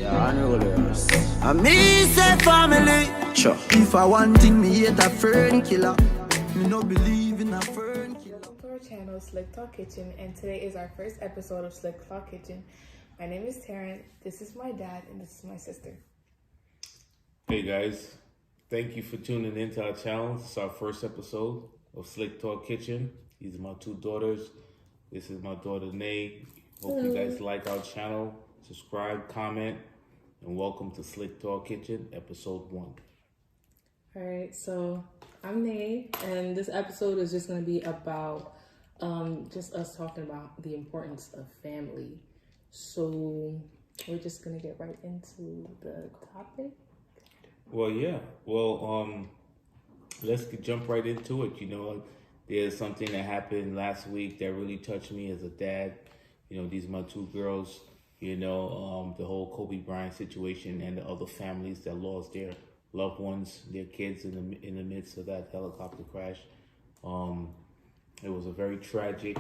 Yeah, I know this. I me say family. Sure. If I want thing, me hate a fern killer. Me no believe in a fern killer. Welcome to our channel, Slick Talk Kitchen, and today is our first episode of Slick Talk Kitchen. My name is Taryn, this is my dad, and this is my sister. Hey guys, thank you for tuning into our channel. This is our first episode of Slick Talk Kitchen. These are my two daughters. This is my daughter, Nay. Hope you guys like our channel. Subscribe, comment, and welcome to Slick Talk Kitchen, episode 1. Alright, so I'm Nay, and this episode is just going to be about just us talking about the importance of family. So we're just going to get right into the topic. Well, yeah. Well, let's jump right into it. You know, there's something that happened last week that really touched me as a dad. You know, these are my two girls. You know, the whole Kobe Bryant situation and the other families that lost their loved ones, their kids in the midst of that helicopter crash. It was a very tragic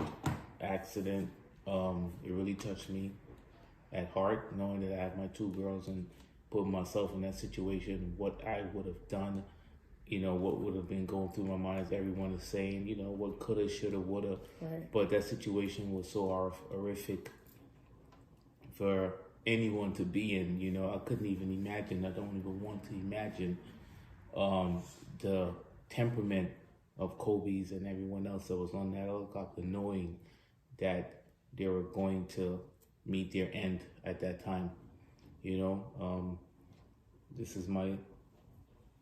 accident. It really touched me at heart, knowing that I have my two girls and putting myself in that situation, what I would have done, you know, what would have been going through my mind as everyone is saying, you know, what coulda, shoulda, woulda. Right. But that situation was so horrific for anyone to be in. You know, I couldn't even imagine. I don't even want to imagine the temperament of Kobe's and everyone else that was on that helicopter, knowing that they were going to meet their end at that time. You know, this is my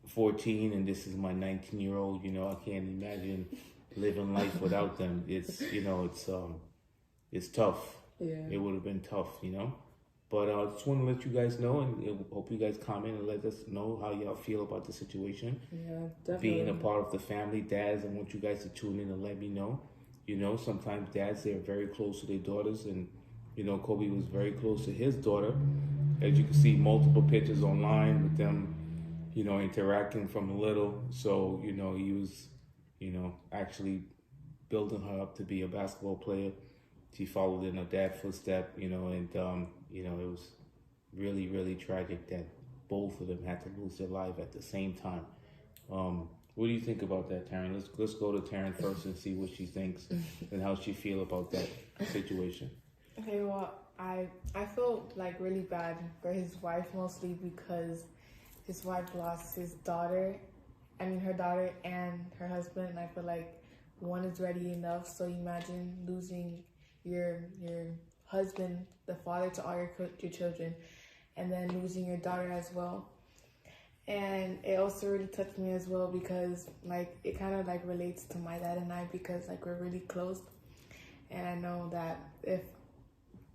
14 and this is my 19-year-old. You know, I can't imagine living life without them. It's, you know, it's tough. Yeah. It would have been tough, you know. But I just want to let you guys know, and hope you guys comment and let us know how y'all feel about the situation. Yeah, definitely. Being a part of the family, dads, I want you guys to tune in and let me know. You know, sometimes dads, they're very close to their daughters, and, you know, Kobe was very close to his daughter. As you can see, multiple pictures online with them, you know, interacting from little. So, you know, he was, you know, actually building her up to be a basketball player. She followed in her dad's footstep, you know, and, you know, it was really, really tragic that both of them had to lose their life at the same time. What do you think about that, Taryn? Let's go to Taryn first and see what she thinks and how she feel about that situation. Okay, well, I feel like really bad for his wife, mostly because his wife lost her daughter and her husband. And I feel like one is ready enough. So imagine losing your husband, the father to all your children, and then losing your daughter as well. And it also really touched me as well because like it kind of like relates to my dad and I, because like we're really close. And I know that if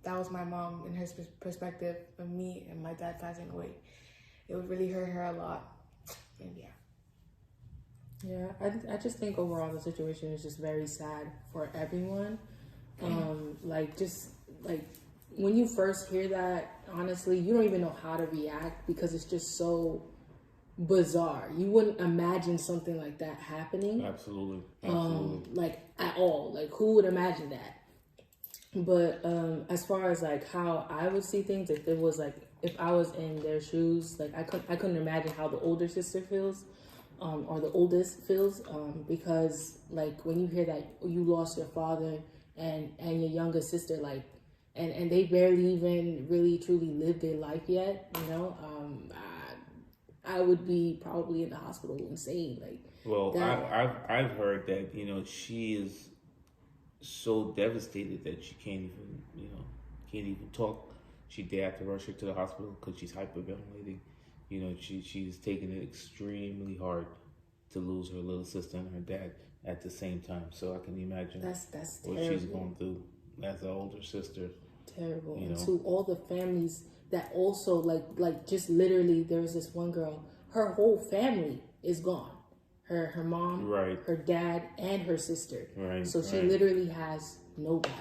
that was my mom in her perspective of me and my dad passing away, it would really hurt her a lot. And yeah, I just think overall the situation is just very sad for everyone. Like when you first hear that, honestly, you don't even know how to react because it's just so bizarre. You wouldn't imagine something like that happening. Absolutely. Like at all. Like who would imagine that? But as far as like how I would see things, if I was in their shoes, like I couldn't imagine how the older sister feels, or the oldest feels, because like when you hear that you lost your father and your younger sister, like and they barely even really truly lived their life yet, you know, I would be probably in the hospital insane. Like, well, I've heard that, you know, she is so devastated that she can't even talk. They have to rush her to the hospital because she's hyperventilating. You know, she's taking it extremely hard to lose her little sister and her dad at the same time. So I can imagine that's what terrible. she's going through as an older sister. Terrible. You know? And to all the families that also like just literally, there was this one girl, her whole family is gone. Her mom, right, her dad, and her sister. Right. So she literally has nobody.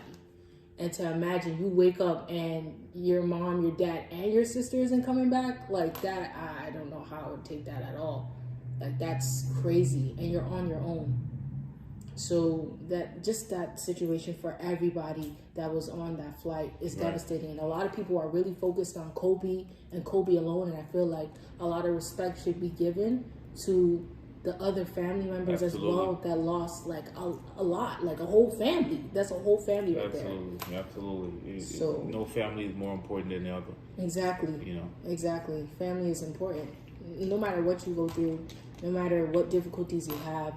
And to imagine you wake up and your mom, your dad, and your sister isn't coming back, like that, I don't know how I would take that at all. Like that's crazy, and you're on your own. So that situation for everybody that was on that flight is devastating. And a lot of people are really focused on Kobe and Kobe alone. And I feel like a lot of respect should be given to the other family members as well that lost like a lot, like a whole family. That's a whole family right there. Absolutely. So no family is more important than the other. Exactly. Exactly. Family is important. No matter what you go through, no matter what difficulties you have,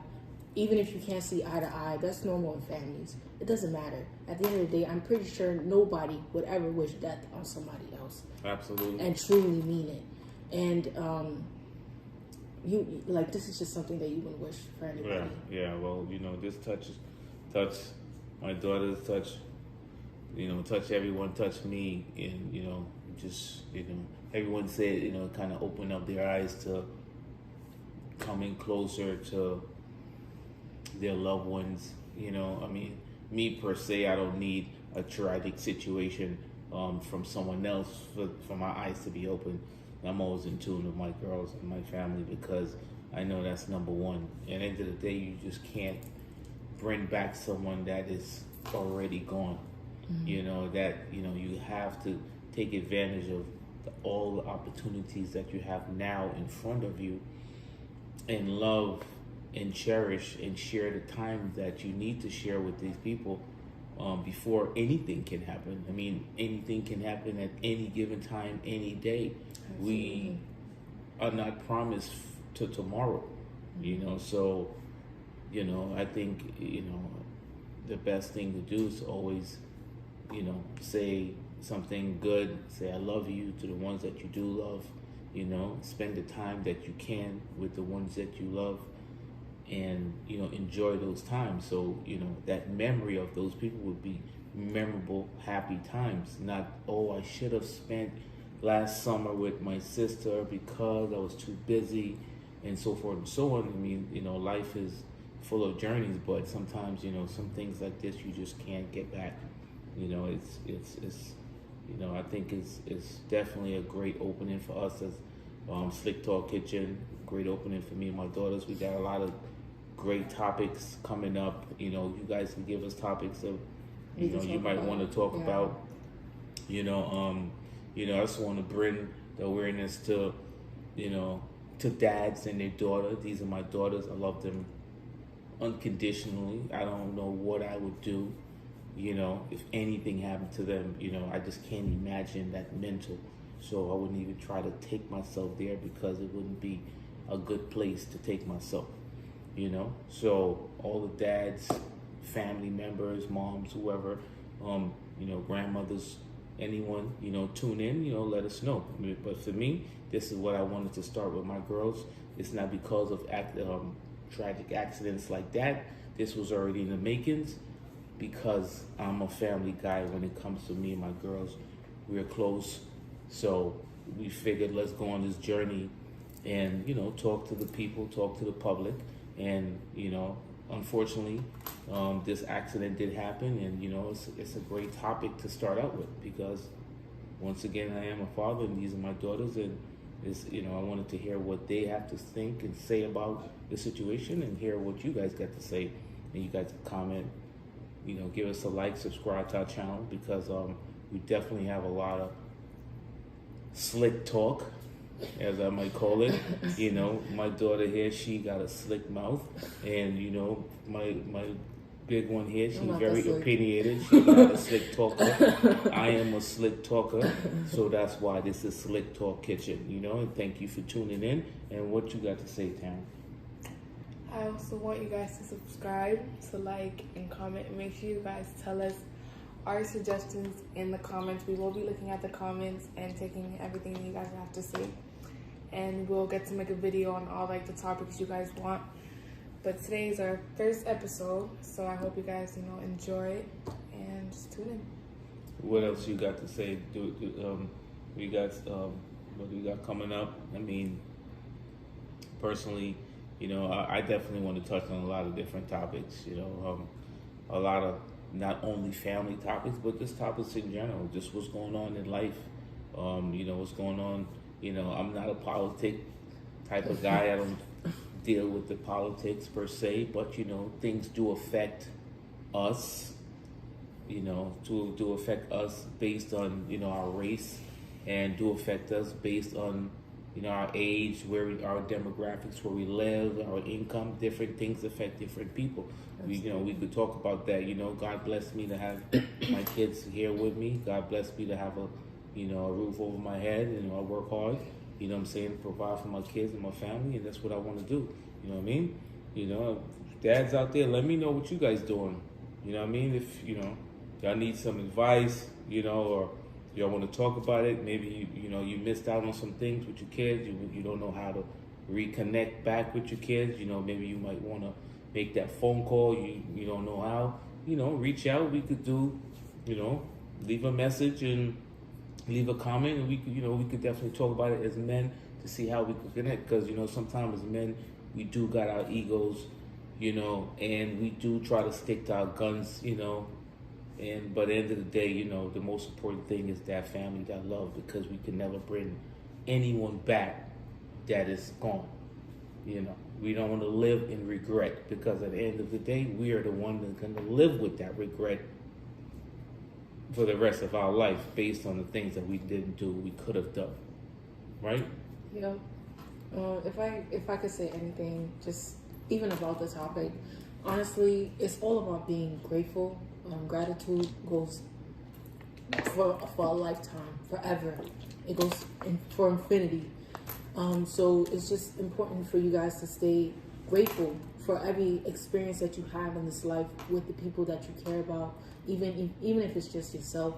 even if you can't see eye to eye, that's normal in families. It doesn't matter. At the end of the day, I'm pretty sure nobody would ever wish death on somebody else. Absolutely. And truly mean it. And you like, this is just something that you wouldn't wish for anybody. Yeah. Well, this touch my daughter's touch. Touch everyone, touch me, and just everyone said kind of open up their eyes to coming closer to their loved ones. I mean, me per se, I don't need a tragic situation from someone else for my eyes to be open. I'm always in tune with my girls and my family because I know that's number one. At the end of the day, you just can't bring back someone that is already gone. Mm-hmm. You have to take advantage of all the opportunities that you have now in front of you and love and cherish and share the time that you need to share with these people before anything can happen. I mean, anything can happen at any given time, any day. Absolutely. We are not promised to tomorrow, so, I think, the best thing to do is always, say something good, say I love you to the ones that you do love, spend the time that you can with the ones that you love and, enjoy those times. So, that memory of those people would be memorable, happy times, not, I should have spent last summer with my sister because I was too busy and so forth and so on. I mean, life is full of journeys, but sometimes, some things like this you just can't get back. It's I think it's definitely a great opening for us as Slick Talk Kitchen. Great opening for me and my daughters. We got a lot of great topics coming up. You guys can give us topics of you might want to talk about. I just want to bring the awareness to to dads and their daughter. These are my daughters. I love them unconditionally. I don't know what I would do, if anything happened to them. I just can't imagine that mental. So I wouldn't even try to take myself there because it wouldn't be a good place to take myself, So all the dads, family members, moms, whoever, grandmothers, anyone, tune in, let us know. But for me, this is what I wanted to start with my girls. It's not because of tragic accidents like that. This was already in the makings because I'm a family guy when it comes to me and my girls. We're close. So we figured let's go on this journey and, talk to the people, talk to the public. And, unfortunately, this accident did happen. And, it's a great topic to start out with because, once again, I am a father and these are my daughters. And, I wanted to hear what they have to think and say about the situation and hear what you guys got to say. And you guys can comment, give us a like, subscribe to our channel because we definitely have a lot of slick talk, as I might call it. My daughter here, she got a slick mouth, and my big one here, she's very opinionated. She's not a slick talker. I am a slick talker, so that's why this is Slick Talk Kitchen. And thank you for tuning in. And what you got to say, Taryn? I also want you guys to subscribe, to like, and comment. And make sure you guys tell us our suggestions in the comments. We will be looking at the comments and taking everything you guys have to say. And we'll get to make a video on all the topics you guys want. But today is our first episode, so I hope you guys, enjoy it and just tune in. What else you got to say? We got what do we got coming up? I mean, personally, I definitely want to touch on a lot of different topics. A lot of not only family topics, but just topics in general. Just what's going on in life. What's going on. I'm not a politic type of guy. I don't deal with the politics per se, but things do affect us. Do affect us based on our race, and do affect us based on our age, our demographics, where we live, our income. Different things affect different people. We could talk about that. God bless me to have my kids here with me. God bless me to have a roof over my head, and I work hard. What I'm saying, provide for my kids and my family, and that's what I want to do. You know what I mean? Dads out there, let me know what you guys doing. You know what I mean? If y'all need some advice, or y'all want to talk about it. Maybe you missed out on some things with your kids. You don't know how to reconnect back with your kids. Maybe you might want to make that phone call. You don't know how. Reach out. We could do. Leave a message and leave a comment, and we could definitely talk about it as men to see how we could connect. Because sometimes as men we do got our egos, and we do try to stick to our guns, but at the end of the day, the most important thing is that family, that love, because we can never bring anyone back that is gone. We don't want to live in regret, because at the end of the day, we are the one that's going to live with that regret for the rest of our life, based on the things that we didn't do, we could have done, right? Yeah. If I could say anything, just even about the topic, honestly, it's all about being grateful. Gratitude goes for a lifetime, forever. It goes for infinity. So it's just important for you guys to stay grateful for every experience that you have in this life with the people that you care about, even if it's just yourself.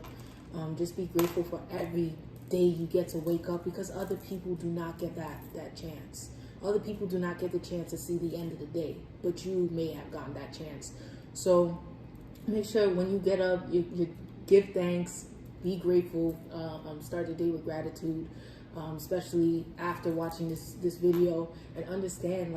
Just be grateful for every day you get to wake up, because other people do not get that chance. Other people do not get the chance to see the end of the day, but you may have gotten that chance. So make sure when you get up, you give thanks, be grateful, start the day with gratitude, especially after watching this video, and understand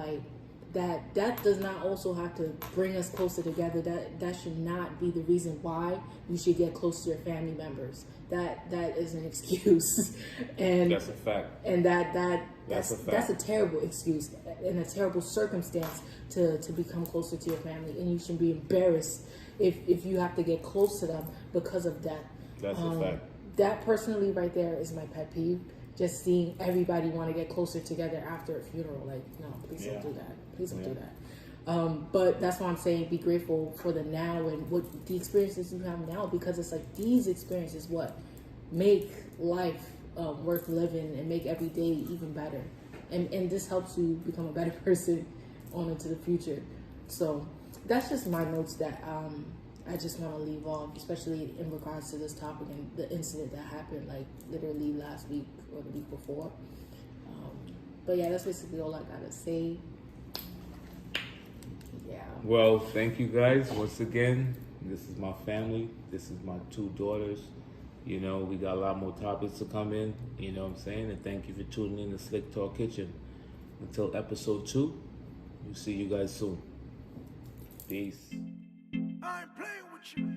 that does not also have to bring us closer together. That should not be the reason why you should get close to your family members. That is an excuse, and that's a fact. And that's a terrible excuse and a terrible circumstance to become closer to your family, and you should be embarrassed if you have to get close to them because of that. That's a fact. That personally right there is my pet peeve. Just seeing everybody want to get closer together after a funeral. No, please don't do that. Please don't do that. But that's why I'm saying be grateful for the now and what the experiences you have now, because it's these experiences what make life worth living and make every day even better. And this helps you become a better person on into the future. So that's just my notes that I just want to leave off, especially in regards to this topic and the incident that happened literally last week or the week before. But yeah, that's basically all I gotta say. Yeah. Well, thank you guys once again. This is my family. This is my two daughters. We got a lot more topics to come in. You know what I'm saying? And thank you for tuning in to Slick Talk Kitchen. Until episode 2, we'll see you guys soon. Peace. I ain't playing with you.